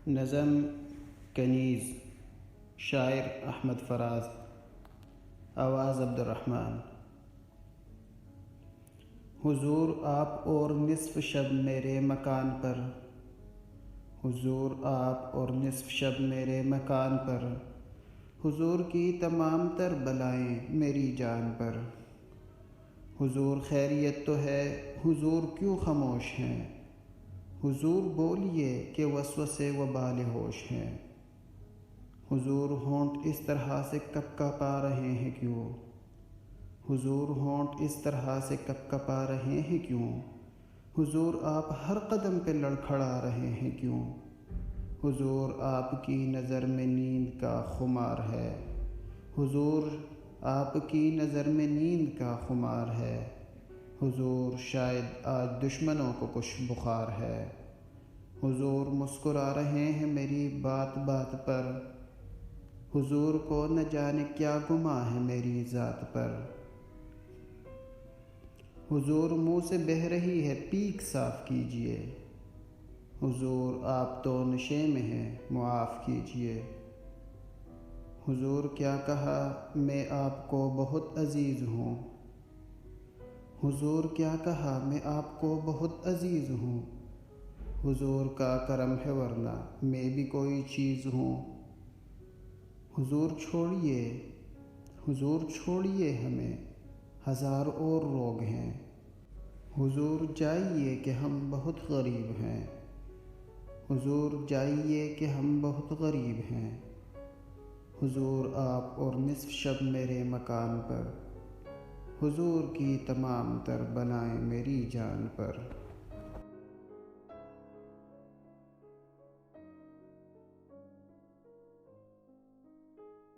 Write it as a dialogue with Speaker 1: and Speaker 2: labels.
Speaker 1: نظم کنیز، شاعر احمد فراز، آواز عبدالرحمن۔ حضور آپ اور نصف شب میرے مکان پر، حضور آپ اور نصف شب میرے مکان پر، حضور کی تمام تر بلائیں میری جان پر۔ حضور خیریت تو ہے، حضور کیوں خاموش ہیں؟ حضور بولیے کہ وسوسے وبال ہوش ہیں۔ حضور ہونٹ اس طرح سے کپ کپا رہے ہیں کیوں؟ حضور ہونٹ اس طرح سے کپ کپا رہے ہیں کیوں؟ حضور آپ ہر قدم پہ لڑکھڑا رہے ہیں کیوں؟ حضور آپ کی نظر میں نیند کا خمار ہے، حضور آپ کی نظر میں نیند کا خمار ہے۔ حضور شاید آج دشمنوں کو کچھ بخار ہے۔ حضور مسکرا رہے ہیں میری بات بات پر، حضور کو نہ جانے کیا گماں ہے میری ذات پر۔ حضور منہ سے بہہ رہی ہے پیک صاف کیجئے، حضور آپ تو نشے میں ہیں معاف کیجئے۔ حضور کیا کہا میں آپ کو بہت عزیز ہوں، حضور کیا کہا میں آپ کو بہت عزیز ہوں۔ حضور کا کرم ہے ورنہ میں بھی کوئی چیز ہوں۔ حضور چھوڑیے، حضور چھوڑیے ہمیں، ہزار اور لوگ ہیں۔ حضور جائیے کہ ہم بہت غریب ہیں، حضور جائیے کہ ہم بہت غریب ہیں۔ حضور آپ اور نصف شب میرے مکان پر، حضور کی تمام تر بلائیں میری جان پر۔